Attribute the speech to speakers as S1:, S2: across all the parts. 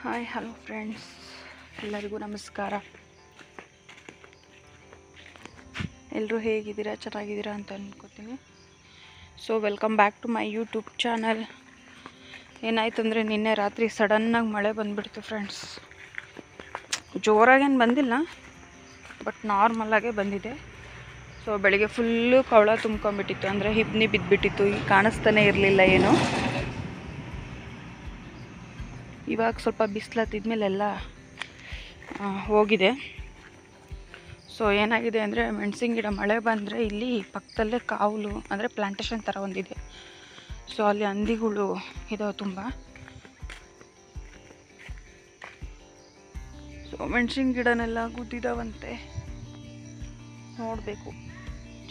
S1: Hi hello friends, ಎಲ್ಲರಿಗೂ ನಮಸ್ಕಾರ. ಎಲ್ಲರೂ ಹೇಗಿದ್ದೀರಾ? ಚೆನ್ನಾಗಿದ್ದೀರಾ ಅಂತ ಅಂದ್ಕೋತೀನಿ. So welcome back to my YouTube channel. ಏನಾಯ್ತು ಅಂದರೆ ನಿನ್ನೆ ರಾತ್ರಿ ಸಡನ್ನಾಗಿ ಮಳೆ ಬಂದುಬಿಡ್ತು ಫ್ರೆಂಡ್ಸ್. ಜೋರಾಗೇನು ಬಂದಿಲ್ಲ, ಬಟ್ ನಾರ್ಮಲಾಗೇ ಬಂದಿದೆ. ಸೊ ಬೆಳಿಗ್ಗೆ ಫುಲ್ಲು ಕವಳ ತುಂಬ್ಕೊಂಬಿಟ್ಟಿತ್ತು, ಅಂದರೆ ಹಿಬ್ನಿ ಬಿದ್ದುಬಿಟ್ಟಿತ್ತು. ಈಗ ಕಾಣಿಸ್ತಾನೆ ಇರಲಿಲ್ಲ ಏನು. ಇವಾಗ ಸ್ವಲ್ಪ ಬಿಸಿಲತ್ತಿದ್ಮೇಲೆ ಎಲ್ಲ ಹೋಗಿದೆ. ಸೊ ಏನಾಗಿದೆ ಅಂದರೆ ಮೆಣಸಿನ ಗಿಡ ಮಳೆ ಬಂದರೆ ಇಲ್ಲಿ ಪಕ್ಕದಲ್ಲೇ ಕಾವಲು ಅಂದರೆ ಪ್ಲಾಂಟೇಶನ್ ಥರ ಒಂದಿದೆ. ಸೊ ಅಲ್ಲಿ ಹಂದಿಗಳು ಇದಾವೆ ತುಂಬ. ಸೊ ಮೆಣಸಿನ ಗಿಡನೆಲ್ಲ ಗುದ್ದಿದಾವಂತೆ. ನೋಡಬೇಕು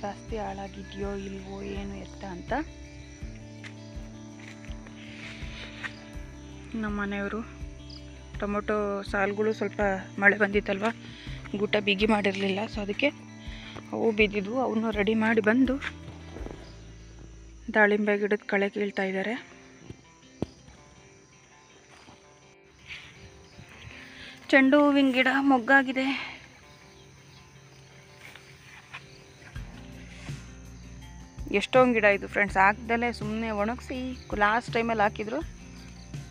S1: ಜಾಸ್ತಿ ಹಾಳಾಗಿದೆಯೋ ಇಲ್ವೋ ಏನು ಎತ್ತ ಅಂತ. ನಮ್ಮ ಮನೆಯವರು ಟೊಮೊಟೊ ಸಾಲುಗಳು ಸ್ವಲ್ಪ ಮಳೆ ಬಂದಿತ್ತಲ್ವ, ಗೂಟ ಬಿಗಿ ಮಾಡಿರಲಿಲ್ಲ. ಸೊ ಅದಕ್ಕೆ ಅವು ಬಿದ್ದಿದ್ವು. ಅವನ್ನ ರೆಡಿ ಮಾಡಿ ಬಂದು ದಾಳಿಂಬೆ ಗಿಡದ ಕಳೆ ಕೀಳ್ತಾ ಇದ್ದಾರೆ. ಚೆಂಡು ಹೂವಿನ ಗಿಡ ಮೊಗ್ಗಾಗಿದೆ. ಎಷ್ಟೊಂದು ಗಿಡ ಇದು ಫ್ರೆಂಡ್ಸ್. ಹಾಕ್ದಲ್ಲೇ ಸುಮ್ಮನೆ ಒಣಗಿಸಿ ಲಾಸ್ಟ್ ಟೈಮಲ್ಲಿ ಹಾಕಿದ್ರು.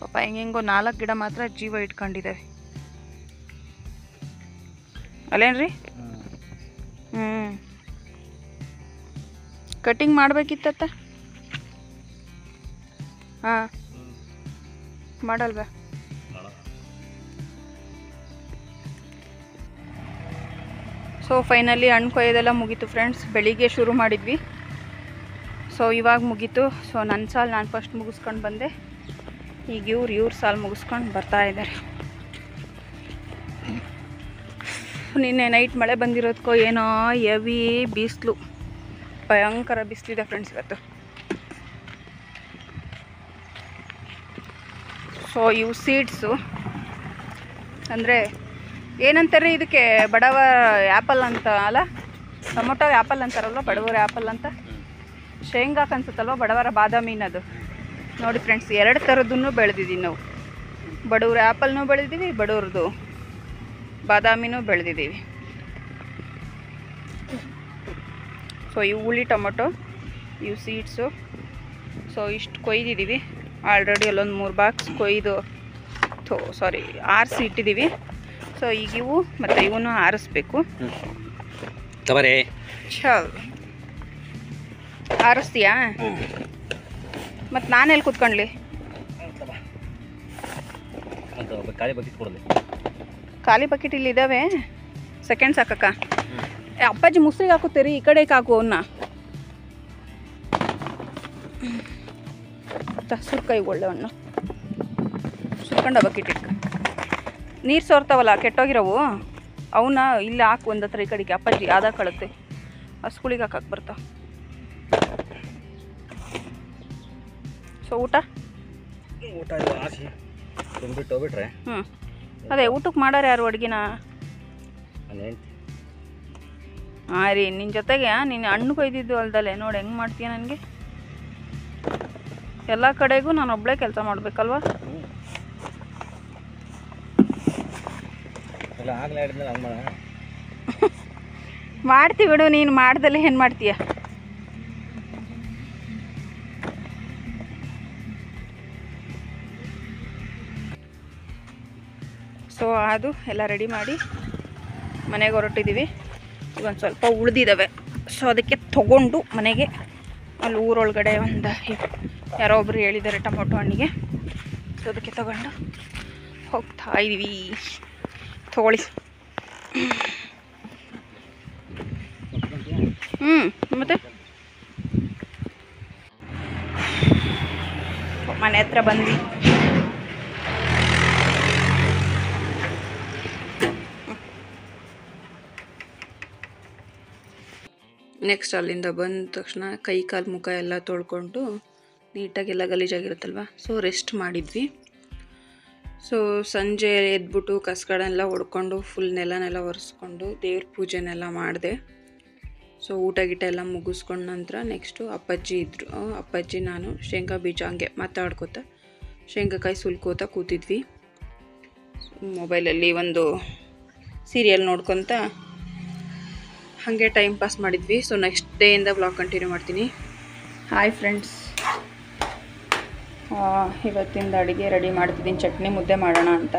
S1: ಪಾಪ ಹೆಂಗೆಂಗೋ 4 ಗಿಡ ಮಾತ್ರ ಜೀವ ಇಟ್ಕೊಂಡಿದ್ದಾವೆ ಅಲ್ಲೇನ್ರಿ? ಕಟಿಂಗ್ ಮಾಡಬೇಕಿತ್ತ? ಹಾಂ, ಮಾಡಲ್ವಾ? ಸೊ ಫೈನಲಿ ಹಣ್ಣು ಕೊಯ್ಯೋದೆಲ್ಲ ಮುಗೀತು ಫ್ರೆಂಡ್ಸ್. ಬೆಳಿಗ್ಗೆ ಶುರು ಮಾಡಿದ್ವಿ. ಸೊ ಇವಾಗ ಮುಗೀತು. ಸೊ ನನ್ನ ಸಾಲು ನಾನು ಫಸ್ಟ್ ಮುಗಿಸ್ಕೊಂಡು ಬಂದೆ. ಈಗ ಇವ್ರ ಸಾಲು ಮುಗಿಸ್ಕೊಂಡು ಬರ್ತಾ ಇದ್ದಾರೆ. ನಿನ್ನೆ ನೈಟ್ ಮಳೆ ಬಂದಿರೋದಕ್ಕೋ ಏನೋ ಹೆವಿ ಬಿಸಿಲು, ಭಯಂಕರ ಬಿಸಿಲಿದೆ ಫ್ರೆಂಡ್ಸ್ ಇವತ್ತು. ಸೊ ಇವು ಸೀಡ್ಸು ಅಂದರೆ ಏನಂತಾರೆ ಇದಕ್ಕೆ? ಬಡವ ಆ್ಯಪಲ್ ಅಂತ ಅಲ್ಲ, ಟೊಮೊಟೊ ಆ್ಯಪಲ್ ಅಂತಾರಲ್ವ, ಬಡವರ ಆ್ಯಪಲ್ ಅಂತ. ಶೇಂಗಾಕ್ಕೆ ಅನ್ಸುತ್ತಲ್ವ, ಬಡವರ ಬಾದಾಮಿನದು. ನೋಡಿ ಫ್ರೆಂಡ್ಸ್, 2 ಥರದ್ದನ್ನು ಬೆಳೆದಿದ್ದೀವಿ ನಾವು. ಬಡವ್ರ ಆ್ಯಪಲ್ನೂ ಬೆಳೆದಿದ್ದೀವಿ, ಬಡವ್ರದ್ದು ಬಾದಾಮಿನೂ ಬೆಳೆದಿದ್ದೀವಿ. ಸೊ ಇವು ಹುಳಿ ಟೊಮೊಟೊ, ಇವು ಸೀಡ್ಸು. ಸೊ ಇಷ್ಟು ಕೊಯ್ದಿದ್ದೀವಿ ಆಲ್ರೆಡಿ. ಅಲ್ಲೊಂದು 3 ಬಾಕ್ಸ್ ಕೊಯ್ದು ಆರಿಸಿ ಇಟ್ಟಿದ್ದೀವಿ. ಸೊ ಈಗ ಇವು ಮತ್ತು ಇವನು ಆರಿಸ್ಬೇಕು. ಚಲ್ ಆರಿಸ್ತೀಯಾ? ಮತ್ತು ನಾನೆಲ್ಲಿ ಕೂತ್ಕೊಳ್ಳಿ? ಖಾಲಿ ಬಕೆಟ್ ಇಲ್ಲಿ ಇದ್ದಾವೆ. ಸೆಕೆಂಡ್ಸ್ ಹಾಕಕ್ಕ. ಅಪ್ಪಾಜಿ ಮುಸ್ರಿಗೆ ಹಾಕುತ್ತೀರಿ, ಈ ಕಡೆಗೆ ಹಾಕು ಅವನ್ನ. ಸುರ್ಕೈ ಒಳ್ಳೆ ಹಣ್ಣು ಸುರ್ಕೊಂಡ ಬಕೆಟ್ ಇಟ್ಕ. ನೀರು ಸೋರ್ತಾವಲ್ಲ ಕೆಟ್ಟೋಗಿರೋವು, ಅವನ್ನ ಇಲ್ಲಿ ಹಾಕು ಒಂದು ಹತ್ರ. ಈ ಕಡೆಗೆ ಅಪ್ಪಾಜಿ ಆದ ಕಳುತ್ತೆ, ಹಸ್ಗಳಿಗೆ ಹಾಕಕ್ಕೆ ಬರ್ತಾವ. ಸೊ ಊಟ
S2: ತುಂಬಿಟ್ಟೋಗ್ಬಿಟ್ರೆ
S1: ಅದೇ ಊಟಕ್ಕೆ ಮಾಡೋರು ಯಾರು ಅಡುಗೆನ? ಹಾಂ ರೀ, ನಿನ್ನ ಜೊತೆಗೆ ನೀನು ಹಣ್ಣು ಕೊಯ್ದಿದ್ದು ಅಲ್ದಲ್ಲೇ ನೋಡಿ ಹೆಂಗೆ ಮಾಡ್ತೀಯ. ನನಗೆ ಎಲ್ಲ ಕಡೆಗೂ ನಾನು ಒಬ್ಬಳೇ ಕೆಲಸ ಮಾಡಬೇಕಲ್ವ? ಮಾಡ್ತೀವಿ ಬಿಡು, ನೀನು ಮಾಡ್ದಲ್ಲೇ ಏನು ಮಾಡ್ತೀಯ? ಸೊ ಅದು ಎಲ್ಲ ರೆಡಿ ಮಾಡಿ ಮನೆಗೆ ಹೊರಟಿದ್ದೀವಿ. ಇವೊಂದು ಸ್ವಲ್ಪ ಉಳಿದಿದ್ದಾವೆ. ಸೊ ಅದಕ್ಕೆ ತೊಗೊಂಡು ಮನೆಗೆ, ಅಲ್ಲಿ ಊರೊಳಗಡೆ ಒಂದು ಯಾರೋ ಒಬ್ಬರು ಹೇಳಿದ್ದಾರೆ ಟೊಮೊಟೊ ಹಣ್ಣಿಗೆ. ಸೊ ಅದಕ್ಕೆ ತೊಗೊಂಡು ಹೋಗ್ತಾ ಇದ್ದೀವಿ. ತೊಗೊಳ್ಳಿ. ಮತ್ತು ಮನೆ ಹತ್ರ ಬಂದ್ವಿ. ನೆಕ್ಸ್ಟ್ ಅಲ್ಲಿಂದ ಬಂದ ತಕ್ಷಣ ಕೈ ಕಾಲು ಮುಖ ಎಲ್ಲ ತೊಳ್ಕೊಂಡು ನೀಟಾಗೆಲ್ಲ ಗಲೀಜಾಗಿರುತ್ತಲ್ವ. ಸೊ ರೆಸ್ಟ್ ಮಾಡಿದ್ವಿ. ಸೊ ಸಂಜೆ ಎದ್ಬಿಟ್ಟು ಕಸಗಳನ್ನೆಲ್ಲ ಹೊಡ್ಕೊಂಡು ಫುಲ್ ನೆಲ ಒರೆಸ್ಕೊಂಡು ದೇವ್ರ ಪೂಜೆನೆಲ್ಲ ಮಾಡಿದೆ. ಸೊ ಊಟ ಗೀಟ ಎಲ್ಲ ಮುಗಿಸ್ಕೊಂಡ ನಂತರ ನೆಕ್ಸ್ಟು ಅಪ್ಪಾಜಿ ಇದ್ದರು. ಅಪ್ಪಾಜಿ ನಾನು ಶೇಂಗಾ ಬೀಜ ಹಂಗೆ ಮಾತಾಡ್ಕೋತ ಶೇಂಗಾಕಾಯಿ ಸುಲ್ಕೋತ ಕೂತಿದ್ವಿ. ಮೊಬೈಲಲ್ಲಿ ಒಂದು ಸೀರಿಯಲ್ ನೋಡ್ಕೊತ ಹಾಗೆ ಟೈಮ್ ಪಾಸ್ ಮಾಡಿದ್ವಿ. ಸೊ ನೆಕ್ಸ್ಟ್ ಡೇಯಿಂದ ಬ್ಲಾಗ್ ಕಂಟಿನ್ಯೂ ಮಾಡ್ತೀನಿ. ಹಾಯ್ ಫ್ರೆಂಡ್ಸ್, ಇವತ್ತಿಂದ ಅಡುಗೆ ರೆಡಿ ಮಾಡ್ತಿದ್ದೀನಿ. ಚಟ್ನಿ ಮುದ್ದೆ ಮಾಡೋಣ ಅಂತ.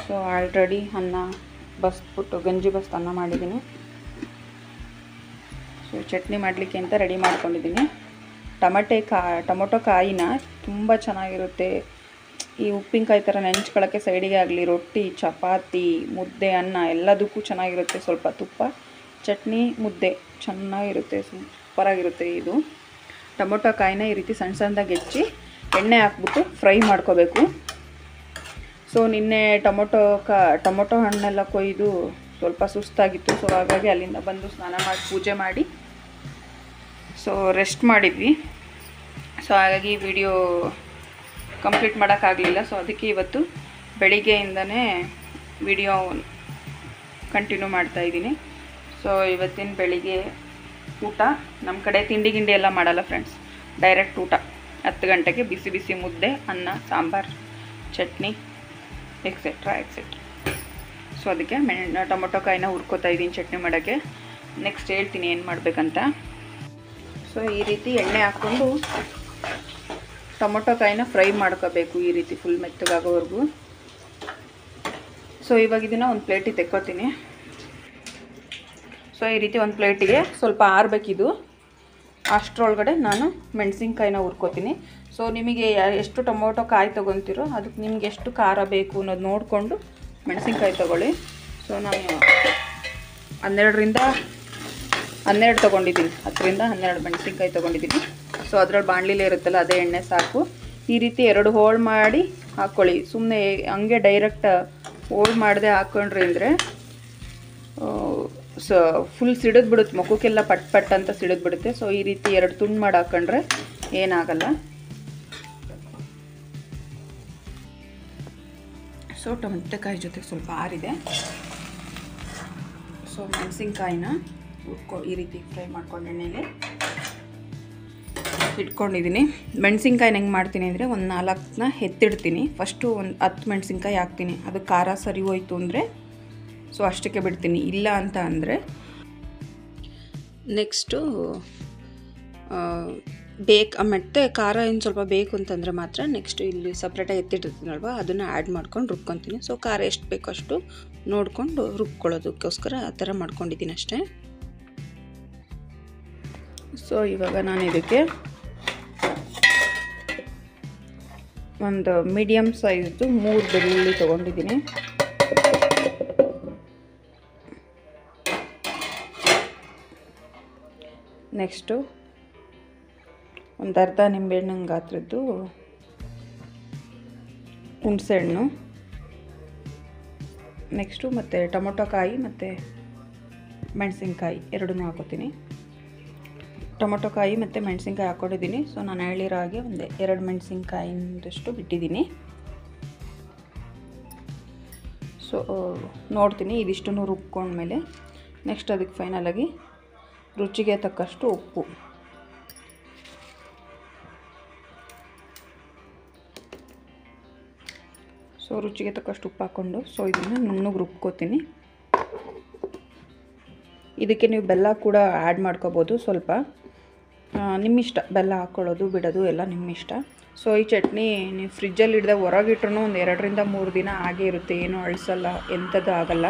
S1: ಸೊ ಆಲ್ರೆಡಿ ಅನ್ನ ಬಸ್ಬಿಟ್ಟು ಗಂಜಿ ಬಸ್ತು ಅನ್ನ ಮಾಡಿದ್ದೀನಿ. ಸೊ ಚಟ್ನಿ ಮಾಡಲಿಕ್ಕೆ ಅಂತ ರೆಡಿ ಮಾಡ್ಕೊಂಡಿದ್ದೀನಿ. ಟೊಮೊಟೊ ಕಾಯಿನ ತುಂಬ ಚೆನ್ನಾಗಿರುತ್ತೆ. ಈ ಉಪ್ಪಿನಕಾಯಿ ಥರ ನೆಂಚ್ಕೊಳ್ಳೋಕ್ಕೆ ಸೈಡಿಗೆ ಆಗಲಿ, ರೊಟ್ಟಿ, ಚಪಾತಿ, ಮುದ್ದೆ, ಅನ್ನ ಎಲ್ಲದಕ್ಕೂ ಚೆನ್ನಾಗಿರುತ್ತೆ. ಸ್ವಲ್ಪ ತುಪ್ಪ, ಚಟ್ನಿ, ಮುದ್ದೆ ಚೆನ್ನಾಗಿರುತ್ತೆ, ಸೂಪರಾಗಿರುತ್ತೆ. ಇದು ಟೊಮೊಟೊ ಕಾಯಿನ ಈ ರೀತಿ ಸಣ್ಣ ಸಣ್ಣದಾಗಿ ಹೆಚ್ಚಿ ಎಣ್ಣೆ ಹಾಕ್ಬಿಟ್ಟು ಫ್ರೈ ಮಾಡ್ಕೋಬೇಕು. ಸೊ ನಿನ್ನೆ ಟೊಮೊಟೊ ಹಣ್ಣೆಲ್ಲ ಕೊಯ್ದು ಸ್ವಲ್ಪ ಸುಸ್ತಾಗಿತ್ತು. ಸೊ ಹಾಗಾಗಿ ಅಲ್ಲಿಂದ ಬಂದು ಸ್ನಾನ ಮಾಡಿ ಪೂಜೆ ಮಾಡಿ ಸೊ ರೆಸ್ಟ್ ಮಾಡಿದ್ವಿ. ಸೊ ಹಾಗಾಗಿ ವಿಡಿಯೋ ಕಂಪ್ಲೀಟ್ ಮಾಡೋಕ್ಕಾಗಲಿಲ್ಲ. ಸೊ ಅದಕ್ಕೆ ಇವತ್ತು ಬೆಳಿಗ್ಗೆಯಿಂದನೇ ವಿಡಿಯೋ ಕಂಟಿನ್ಯೂ ಮಾಡ್ತಾಯಿದ್ದೀನಿ. ಸೊ ಇವತ್ತಿನ ಬೆಳಿಗ್ಗೆ ಊಟ ನಮ್ಮ ಕಡೆ ತಿಂಡಿ ಗಿಂಡಿ ಎಲ್ಲ ಮಾಡಲ್ಲ ಫ್ರೆಂಡ್ಸ್, ಡೈರೆಕ್ಟ್ ಊಟ 10 ಗಂಟೆಗೆ ಬಿಸಿ ಬಿಸಿ ಮುದ್ದೆ, ಅನ್ನ, ಸಾಂಬಾರು, ಚಟ್ನಿ ಎಕ್ಸೆಟ್ರಾ. ಸೊ ಅದಕ್ಕೆ ಟೊಮೊಟೊ ಕಾಯಿನ ಹುರ್ಕೋತಾ ಇದ್ದೀನಿ ಚಟ್ನಿ ಮಾಡೋಕ್ಕೆ. ನೆಕ್ಸ್ಟ್ ಹೇಳ್ತೀನಿ ಏನು ಮಾಡಬೇಕಂತ. ಸೊ ಈ ರೀತಿ ಎಣ್ಣೆ ಹಾಕ್ಕೊಂಡು ಟೊಮೊಟೊ ಕಾಯಿನ ಫ್ರೈ ಮಾಡ್ಕೋಬೇಕು, ಈ ರೀತಿ ಫುಲ್ ಮೆತ್ತಗಾಗೋವರೆಗೂ. ಸೊ ಇವಾಗ ಇದನ್ನು ಒಂದು ಪ್ಲೇಟಿಗೆ ತೆಕ್ಕೋತೀನಿ. ಸೊ ಈ ರೀತಿ ಒಂದು ಪ್ಲೇಟಿಗೆ ಸ್ವಲ್ಪ ಆರಬೇಕಿದು. ಅಷ್ಟರೊಳಗಡೆ ನಾನು ಮೆಣಸಿನ್ಕಾಯಿನ ಹುರ್ಕೋತೀನಿ. ಸೊ ನಿಮಗೆ ಎಷ್ಟು ಟೊಮೊಟೊ ಕಾಯಿ ತೊಗೊತೀರೋ ಅದಕ್ಕೆ ನಿಮ್ಗೆ ಎಷ್ಟು ಖಾರ ಬೇಕು ಅನ್ನೋದು ನೋಡಿಕೊಂಡು ಮೆಣಸಿನ್ಕಾಯಿ ತೊಗೊಳ್ಳಿ. ಸೊ ನಾನು 12 ತೊಗೊಂಡಿದ್ದೀನಿ, 10ರಿಂದ 12 ಮೆಣಸಿನ್ಕಾಯಿ ತೊಗೊಂಡಿದ್ದೀನಿ. ಸೊ ಅದರಲ್ಲಿ ಬಾಣಲಿಲೇ ಇರುತ್ತಲ್ಲ ಅದೇ ಎಣ್ಣೆ ಸಾಕು. ಈ ರೀತಿ 2 ಹೋಳು ಮಾಡಿ ಹಾಕ್ಕೊಳ್ಳಿ. ಸುಮ್ಮನೆ ಹಂಗೆ ಡೈರೆಕ್ಟ್ ಹೋಳು ಮಾಡದೆ ಹಾಕ್ಕೊಂಡ್ರಿ ಅಂದರೆ ಫುಲ್ ಸಿಡಿದ್ಬಿಡುತ್ತೆ, ಮುಖಕ್ಕೆಲ್ಲ ಪಟ್ ಅಂತ ಸಿಡಿದ್ಬಿಡುತ್ತೆ. ಸೊ ಈ ರೀತಿ 2 ತುಂಡು ಮಾಡಿ ಹಾಕ್ಕೊಂಡ್ರೆ ಏನಾಗಲ್ಲ. ಸೊ ಟೊಮೆಟೊಕಾಯಿ ಜೊತೆ ಸ್ವಲ್ಪ ಆರಿದೆ. ಸೊ ಮೆಣಸಿನ್ಕಾಯಿನ ಈ ರೀತಿ ಫ್ರೈ ಮಾಡ್ಕೊಂಡು ಎಣ್ಣೆಯಲ್ಲಿ ಇಟ್ಕೊಂಡಿದ್ದೀನಿ. ಮೆಣಸಿನ್ಕಾಯಿನ ಹೆಂಗೆ ಮಾಡ್ತೀನಿ ಅಂದರೆ ಒಂದು 4ನ ಎತ್ತಿಡ್ತೀನಿ. ಫಸ್ಟು ಒಂದು 10 ಮೆಣಸಿನ್ಕಾಯಿ ಹಾಕ್ತೀನಿ. ಅದು ಖಾರ ಸರಿ ಹೋಯ್ತು ಅಂದರೆ ಸೊ ಅಷ್ಟಕ್ಕೆ ಬಿಡ್ತೀನಿ. ಇಲ್ಲ ಅಂತ ಅಂದರೆ ನೆಕ್ಸ್ಟು ಮತ್ತು ಖಾರ ಏನು ಸ್ವಲ್ಪ ಬೇಕು ಅಂತಂದರೆ ಮಾತ್ರ ನೆಕ್ಸ್ಟು ಇಲ್ಲಿ ಸಪ್ರೇಟಾಗಿ ಎತ್ತಿಟ್ಟಿರ್ತೀನಲ್ವ ಅದನ್ನು ಆ್ಯಡ್ ಮಾಡ್ಕೊಂಡು ರುಬ್ಕೊತೀನಿ. ಸೊ ಖಾರ ಎಷ್ಟು ಬೇಕೋ ಅಷ್ಟು ನೋಡಿಕೊಂಡು ರುಬ್ಕೊಳ್ಳೋದಕ್ಕೋಸ್ಕರ ಆ ಥರ ಮಾಡ್ಕೊಂಡಿದ್ದೀನಿ ಅಷ್ಟೇ. ಸೊ ಇವಾಗ ನಾನು ಇದಕ್ಕೆ ಒಂದು ಮೀಡಿಯಮ್ ಸೈಜ್ದು 3 ಬೆಳ್ಳುಳ್ಳಿ ತೊಗೊಂಡಿದ್ದೀನಿ. ನೆಕ್ಸ್ಟು ಒಂದು ಅರ್ಧ ನಿಂಬೆಹಣ್ಣಿನ ಗಾತ್ರದ್ದು ಹುಣಸೆಹಣ್ಣು. ನೆಕ್ಸ್ಟು ಮತ್ತು ಟೊಮೊಟೊ ಕಾಯಿ ಮತ್ತು ಮೆಣಸಿನ್ಕಾಯಿ ಎರಡನ್ನೂ ಹಾಕೋತೀನಿ. ಟೊಮೊಟೊ ಕಾಯಿ ಮತ್ತು ಮೆಣಸಿನ್ಕಾಯಿ ಹಾಕ್ಕೊಂಡಿದ್ದೀನಿ. ಸೊ ನಾನು ಹೇಳಿರೋ ಹಾಗೆ ಒಂದು 2 ಮೆಣಸಿನ್ಕಾಯಿಂದಷ್ಟು ಬಿಟ್ಟಿದ್ದೀನಿ. ಸೊ ನೋಡ್ತೀನಿ ಇದಿಷ್ಟನ್ನು ರುಬ್ಕೊಂಡ್ಮೇಲೆ ನೆಕ್ಸ್ಟ್ ಅದಕ್ಕೆ ಫೈನಲಾಗಿ ರುಚಿಗೆ ತಕ್ಕಷ್ಟು ಉಪ್ಪು. ಸೊ ರುಚಿಗೆ ತಕ್ಕಷ್ಟು ಉಪ್ಪು ಹಾಕ್ಕೊಂಡು ಸೊ ಇದನ್ನು ನುಣ್ಣಗೆ ರುಬ್ಕೋತೀನಿ. ಇದಕ್ಕೆ ನೀವು ಬೆಲ್ಲ ಕೂಡ ಆ್ಯಡ್ ಮಾಡ್ಕೋಬೋದು ಸ್ವಲ್ಪ, ನಿಮ್ಮಿಷ್ಟ. ಬೆಲ್ಲ ಹಾಕ್ಕೊಳ್ಳೋದು ಬಿಡೋದು ಎಲ್ಲ ನಿಮ್ಮಿಷ್ಟ. ಸೊ ಈ ಚಟ್ನಿ ನೀವು ಫ್ರಿಜ್ಜಲ್ಲಿ ಹಿಡ್ದಾಗ ಹೊರಗಿಟ್ರೂ ಒಂದು 2ರಿಂದ 3 ದಿನ ಹಾಗೇ ಇರುತ್ತೆ, ಏನೂ ಅಳಿಸಲ್ಲ, ಎಂಥದ್ದು ಆಗಲ್ಲ.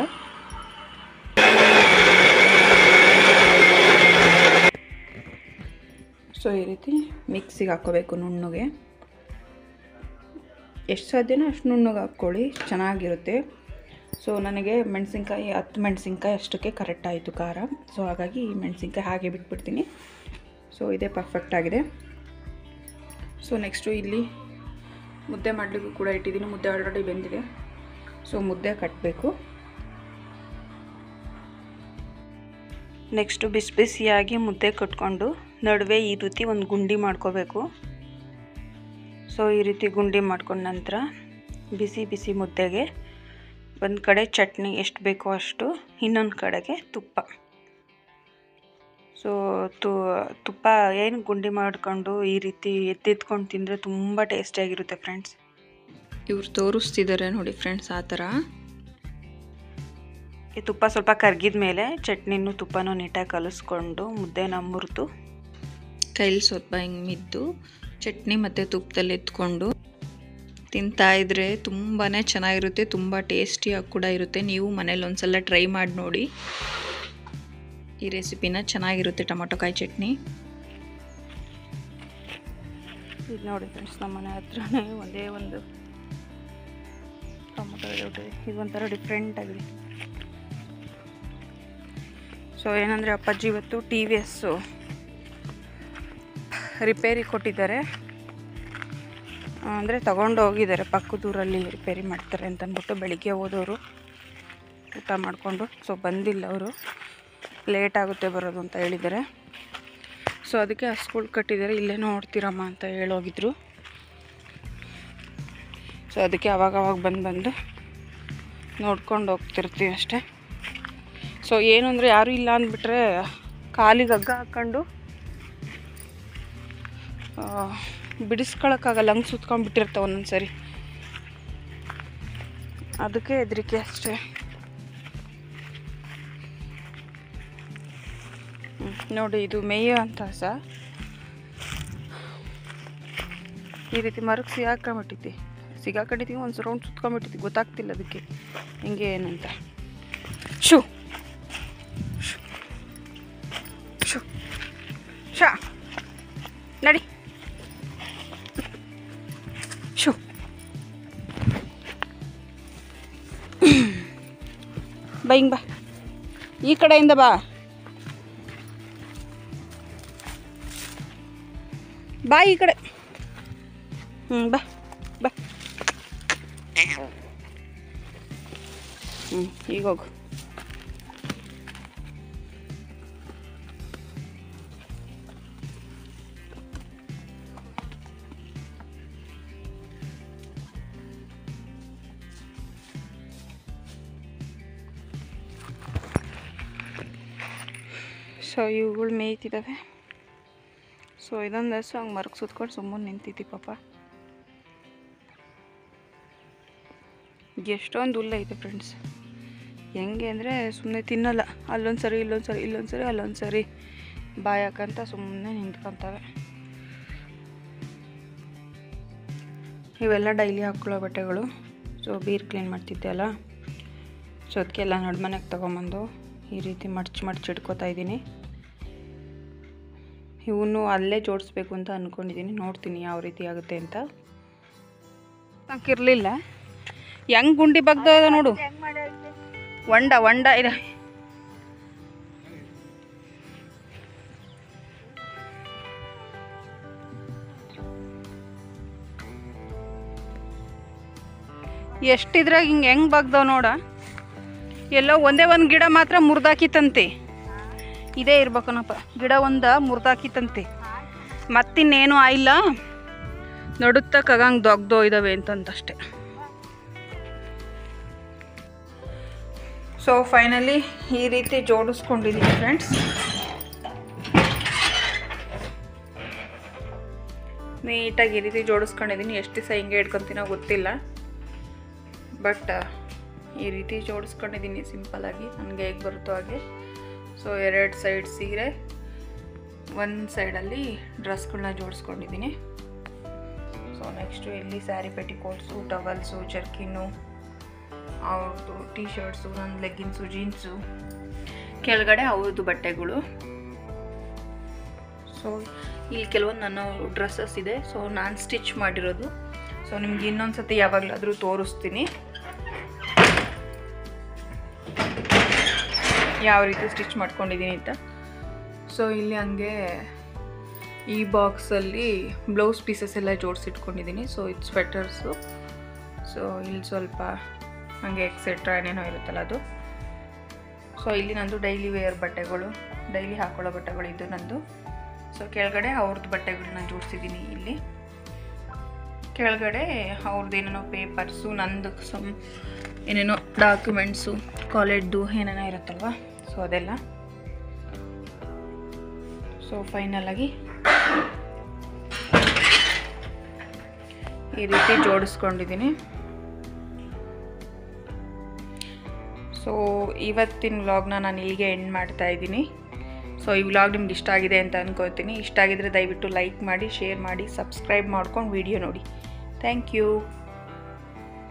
S1: ಸೊ ಈ ರೀತಿ ಮಿಕ್ಸಿಗೆ ಹಾಕ್ಕೋಬೇಕು ನುಣ್ಣಗೆ. ಎಷ್ಟು ಸಾಧ್ಯನೋ ಅಷ್ಟು ನುಣ್ಣಗೆ ಹಾಕ್ಕೊಳ್ಳಿ, ಚೆನ್ನಾಗಿರುತ್ತೆ. ಸೊ ನನಗೆ ಮೆಣಸಿನ್ಕಾಯಿ 10 ಮೆಣಸಿನ್ಕಾಯಿ ಅಷ್ಟಕ್ಕೆ ಕರೆಕ್ಟ್ ಆಯಿತು ಖಾರ. ಸೊ ಹಾಗಾಗಿ ಈ ಮೆಣಸಿನ್ಕಾಯಿ ಹಾಗೆ ಬಿಟ್ಬಿಡ್ತೀನಿ. ಸೊ ಇದೇ ಪರ್ಫೆಕ್ಟಾಗಿದೆ. ಸೊ ನೆಕ್ಸ್ಟು ಇಲ್ಲಿ ಮುದ್ದೆ ಮಾಡಲಿಕ್ಕೂ ಕೂಡ ಇಟ್ಟಿದ್ದೀನಿ. ಮುದ್ದೆ ಆಲ್ರೆಡಿ ಬೆಂದಿದೆ. ಸೊ ಮುದ್ದೆ ಕಟ್ಟಬೇಕು. ನೆಕ್ಸ್ಟು ಬಿಸಿ ಬಿಸಿಯಾಗಿ ಮುದ್ದೆ ಕಟ್ಕೊಂಡು ನಡುವೆ ಈ ರೀತಿ ಒಂದು ಗುಂಡಿ ಮಾಡ್ಕೋಬೇಕು. ಸೊ ಈ ರೀತಿ ಗುಂಡಿ ಮಾಡ್ಕೊಂಡ ನಂತರ ಬಿಸಿ ಬಿಸಿ ಮುದ್ದೆಗೆ ಒಂದು ಕಡೆ ಚಟ್ನಿ ಎಷ್ಟು ಬೇಕೋ ಅಷ್ಟು, ಇನ್ನೊಂದು ಕಡೆಗೆ ತುಪ್ಪ. ಸೊ ತುಪ್ಪ ಏನು ಗುಂಡಿ ಮಾಡಿಕೊಂಡು ಈ ರೀತಿ ಎತ್ತಿತ್ಕೊಂಡು ತಿಂದರೆ ತುಂಬ ಟೇಸ್ಟಿಯಾಗಿರುತ್ತೆ ಫ್ರೆಂಡ್ಸ್. ಇವ್ರು ತೋರಿಸ್ತಿದ್ದಾರೆ ನೋಡಿ ಫ್ರೆಂಡ್ಸ್. ಆ ಥರ ಈ ತುಪ್ಪ ಸ್ವಲ್ಪ ಕರಗಿದ ಮೇಲೆ ಚಟ್ನಿನೂ ತುಪ್ಪನೂ ನೀಟಾಗಿ ಕಲಿಸ್ಕೊಂಡು ಮುದ್ದೆನ ಮುರಿದು ಕೈಲಿ ಸ್ವಲ್ಪ ಹಿಂಗೆ ಮಿದ್ದು ಚಟ್ನಿ ಮತ್ತು ತುಪ್ಪದಲ್ಲಿ ಎತ್ಕೊಂಡು ತಿಂತಾಯಿದ್ರೆ ತುಂಬಾ ಚೆನ್ನಾಗಿರುತ್ತೆ, ತುಂಬ ಟೇಸ್ಟಿಯಾಗಿ ಕೂಡ ಇರುತ್ತೆ. ನೀವು ಮನೇಲಿ ಒಂದ್ಸಲ ಟ್ರೈ ಮಾಡಿ ನೋಡಿ ಈ ರೆಸಿಪಿನ, ಚೆನ್ನಾಗಿರುತ್ತೆ ಟೊಮೊಟೊ ಕಾಯಿ ಚಟ್ನಿ. ಇದು ನೋಡಿ ಫ್ರೆಂಡ್ಸ್, ನಮ್ಮ ಮನೆ ಹತ್ರನೇ ಒಂದೇ ಒಂದು ಟೊಮೊಟೊ ಇದೆ. ಇದು ಒಂಥರ ಡಿಫ್ರೆಂಟ್ ಆಗಿದೆ. ಸೊ ಏನಂದರೆ ಅಪ್ಪಾಜಿ ಇವತ್ತು TVS ರಿಪೇರಿ ಕೊಟ್ಟಿದ್ದಾರೆ, ಅಂದರೆ ತಗೊಂಡು ಹೋಗಿದ್ದಾರೆ, ಪಕ್ಕದೂರಲ್ಲಿ ರಿಪೇರಿ ಮಾಡ್ತಾರೆ ಅಂತ ಅಂದ್ಬಿಟ್ಟು. ಬೆಳಿಗ್ಗೆ ಹೋದವರು ಊಟ ಮಾಡಿಕೊಂಡು, ಸೊ ಬಂದಿಲ್ಲ ಅವರು, ಲೇಟ್ ಆಗುತ್ತೆ ಬರೋದು ಅಂತ ಹೇಳಿದ್ದಾರೆ. ಸೊ ಅದಕ್ಕೆ ಹಸ್ಗಳು ಕಟ್ಟಿದ್ದಾರೆ, ಇಲ್ಲೇ ನೋಡ್ತೀರಮ್ಮ ಅಂತ ಹೇಳೋಗಿದ್ರು. ಸೊ ಅದಕ್ಕೆ ಅವಾಗವಾಗ ಬಂದು ನೋಡ್ಕೊಂಡು ಹೋಗ್ತಿರ್ತೀವಿ ಅಷ್ಟೇ. ಸೊ ಏನು ಅಂದರೆ ಯಾರೂ ಇಲ್ಲ ಅಂದ್ಬಿಟ್ರೆ ಕಾಲಿಗೆ ಹಗ್ಗ ಹಾಕ್ಕೊಂಡು ಬಿಡಿಸ್ಕೊಳಕ್ಕಾಗಲ್ಲ, ಹಂಗೆ ಸುತ್ಕೊಂಡ್ಬಿಟ್ಟಿರ್ತಾವೆ ಒಂದೊಂದು ಸರಿ, ಅದಕ್ಕೆ ಹೆದರಿಕೆ ಅಷ್ಟೇ. ನೋಡಿ ಇದು ಮೇಯ ಅಂತ ಈ ರೀತಿ ಮರಕ್ಕೆ ಸಿಗಾಕೊಂಡಿದ್ದೀವಿ ಒಂದು ರೌಂಡ್ ಸುತ್ಕೊಂಡ್ಬಿಟ್ಟಿದ್ವಿ, ಗೊತ್ತಾಗ್ತಿಲ್ಲ ಅದಕ್ಕೆ ಹಿಂಗೆ ಏನಂತ. ಶೂ ಶೂ ಶಾ ನಡಿ ಶೂ. ಬಾ ಹಿಂಗೆ ಬಾ, ಈ ಕಡೆಯಿಂದ ಬಾ ಬಾ, ಈ ಕಡೆ. ಬಾ ಬಾ. ಈಗ ಹೋಗು. ಸೊ ಇವುಗಳು ಮೇಯ್ತಿದ್ದಾವೆ. ಸೊ ಇದೊಂದು ಹಸು ಹಂಗೆ ಮರಕ್ಕೆ ಸುತ್ಕೊಂಡು ಸುಮ್ಮನೆ ನಿಂತಿದ್ದಿ ಪಾಪ. ಎಷ್ಟೊಂದು ಹುಲ್ಲು ಐತೆ ಫ್ರೆಂಡ್ಸ್. ಹೆಂಗೆ ಅಂದರೆ ಸುಮ್ಮನೆ ತಿನ್ನಲ್ಲ, ಅಲ್ಲೊಂದು ಸರಿ ಇಲ್ಲೊಂದು ಸರಿ ಇಲ್ಲೊಂದು ಸರಿ ಅಲ್ಲೊಂದು ಸರಿ ಬಾಯಾಕಂತ ಸುಮ್ಮನೆ ನಿಂತ್ಕೊತವೆ. ಇವೆಲ್ಲ ಡೈಲಿ ಹಾಕ್ಕೊಳ್ಳೋ ಬಟ್ಟೆಗಳು. ಸೊ ಬೀರ್ ಕ್ಲೀನ್ ಮಾಡ್ತಿದ್ದೆ ಅಲ್ಲ, ಸೊ ಅದಕ್ಕೆಲ್ಲ ನಡುಮನೆಗೆ ತೊಗೊಂಬಂದು ಈ ರೀತಿ ಮಡ್ಚಿಡ್ಕೋತಾ ಇದ್ದೀನಿ. ಇವನು ಅಲ್ಲೇ ಜೋಡಿಸ್ಬೇಕು ಅಂತ ಅಂದ್ಕೊಂಡಿದ್ದೀನಿ, ನೋಡ್ತೀನಿ ಯಾವ ರೀತಿ ಆಗುತ್ತೆ ಅಂತ. ಇರಲಿಲ್ಲ ಹೆಂಗೆ ಗುಂಡಿ ಬಗ್ದ ನೋಡು, ಹೊಂಡ ಇದೆ. ಎಷ್ಟಿದ್ರಾಗ ಹೆಂಗೆ ಬಗ್ದವ್ ನೋಡ. ಎಲ್ಲೋ ಒಂದೇ ಒಂದು ಗಿಡ ಮಾತ್ರ ಮುರಿದಾಕಿತ್ತಂತೆ, ಇದೇ ಇರ್ಬೇಕನಪ್ಪ, ಗಿಡ ಒಂದು ಮುರಿದಾಕಿತ್ತಂತೆ, ಮತ್ತಿನ್ನೇನು ಆಯಿಲ್ಲ, ನಡುತ್ತಕ್ಕಂಗೆ ದೊಗ್ದೋ ಇದ್ದಾವೆ ಅಂತಂತಷ್ಟೆ. ಸೊ ಫೈನಲಿ ಈ ರೀತಿ ಜೋಡಿಸ್ಕೊಂಡಿದ್ದೀನಿ ಫ್ರೆಂಡ್ಸ್. ನೀಟಾಗಿ ಈ ರೀತಿ ಜೋಡಿಸ್ಕೊಂಡಿದ್ದೀನಿ. ಎಷ್ಟು ದಿವಸ ಹಿಂಗೆ ಇಟ್ಕೊತೀನೋ ಗೊತ್ತಿಲ್ಲ, ಬಟ್ ಈ ರೀತಿ ಜೋಡಿಸ್ಕೊಂಡಿದ್ದೀನಿ ಸಿಂಪಲ್ಲಾಗಿ, ನನಗೆ ಹೇಗೆ ಬರುತ್ತೋ ಹಾಗೆ. ಸೊ 2 ಸೈಡ್ ಸೀರೆ, ಒಂದು ಸೈಡಲ್ಲಿ ಡ್ರೆಸ್ಗಳನ್ನ ಜೋಡಿಸ್ಕೊಂಡಿದ್ದೀನಿ. ಸೊ ನೆಕ್ಸ್ಟು ಇಲ್ಲಿ ಸ್ಯಾರಿ ಪೆಟಿಕೋಟ್ಸು, ಟವಲ್ಸು, ಜರ್ಕಿನ್ನು, ಅವ್ರದ್ದು ಟೀ ಶರ್ಟ್ಸು, ನನ್ನ ಲೆಗ್ಗಿನ್ಸು, ಜೀನ್ಸು, ಕೆಳಗಡೆ ಅವ್ರದ್ದು ಬಟ್ಟೆಗಳು. ಸೊ ಇಲ್ಲಿ ಕೆಲವೊಂದು ನನ್ನ ಡ್ರೆಸ್ಸಸ್ ಇದೆ, ಸೊ ನಾನು ಸ್ಟಿಚ್ ಮಾಡಿರೋದು. ಸೊ ನಿಮ್ಗೆ ಇನ್ನೊಂದು ಸತಿ ಯಾವಾಗಲಾದರೂ ತೋರಿಸ್ತೀನಿ ಯಾವ ರೀತಿ ಸ್ಟಿಚ್ ಮಾಡ್ಕೊಂಡಿದ್ದೀನಿ ಅಂತ. ಸೊ ಇಲ್ಲಿ ಹಂಗೆ ಈ ಬಾಕ್ಸಲ್ಲಿ ಬ್ಲೌಸ್ ಪೀಸಸ್ ಎಲ್ಲ ಜೋಡಿಸಿಟ್ಕೊಂಡಿದ್ದೀನಿ. ಸೊ ಇದು ಸ್ವೆಟರ್ಸು. ಸೊ ಇಲ್ಲಿ ಸ್ವಲ್ಪ ಹಾಗೆ ಎಕ್ಸೆಟ್ರಾ ಏನೇನೋ ಇರುತ್ತಲ್ಲ ಅದು. ಸೊ ಇಲ್ಲಿ ನಂದು ಡೈಲಿ ವೇರ್ ಬಟ್ಟೆಗಳು, ಡೈಲಿ ಹಾಕೊಳ್ಳೋ ಬಟ್ಟೆಗಳು ಇದು ನಂದು. ಸೊ ಕೆಳಗಡೆ ಅವ್ರದ್ದು ಬಟ್ಟೆಗಳನ್ನ ಜೋಡಿಸಿದ್ದೀನಿ. ಇಲ್ಲಿ ಕೆಳಗಡೆ ಅವ್ರದ್ದು ಏನೇನೋ ಪೇಪರ್ಸು, ನಂದು ಏನೇನೋ ಡಾಕ್ಯುಮೆಂಟ್ಸು, ಕಾಲೇಜ್ದು ಏನೇನೋ ಇರುತ್ತಲ್ವ, ಸೊ ಅದೆಲ್ಲ. ಸೊ ಫೈನಲಾಗಿ ಈ ರೀತಿ ಜೋಡಿಸ್ಕೊಂಡಿದ್ದೀನಿ. ಸೊ ಇವತ್ತಿನ ವ್ಲಾಗ್ನ ನಾನು ಇಲ್ಲಿಗೆ ಎಂಡ್ ಮಾಡ್ತಾ ಇದ್ದೀನಿ. ಸೊ ಈ ವ್ಲಾಗ್ ನಿಮ್ಗೆ ಇಷ್ಟ ಆಗಿದೆ ಅಂತ ಅಂದ್ಕೊಳ್ತೀನಿ. ಇಷ್ಟ ಆಗಿದ್ರೆ ದಯವಿಟ್ಟು ಲೈಕ್ ಮಾಡಿ, ಶೇರ್ ಮಾಡಿ, ಸಬ್ಸ್ಕ್ರೈಬ್ ಮಾಡ್ಕೊಂಡು ವಿಡಿಯೋ ನೋಡಿ. Thank you.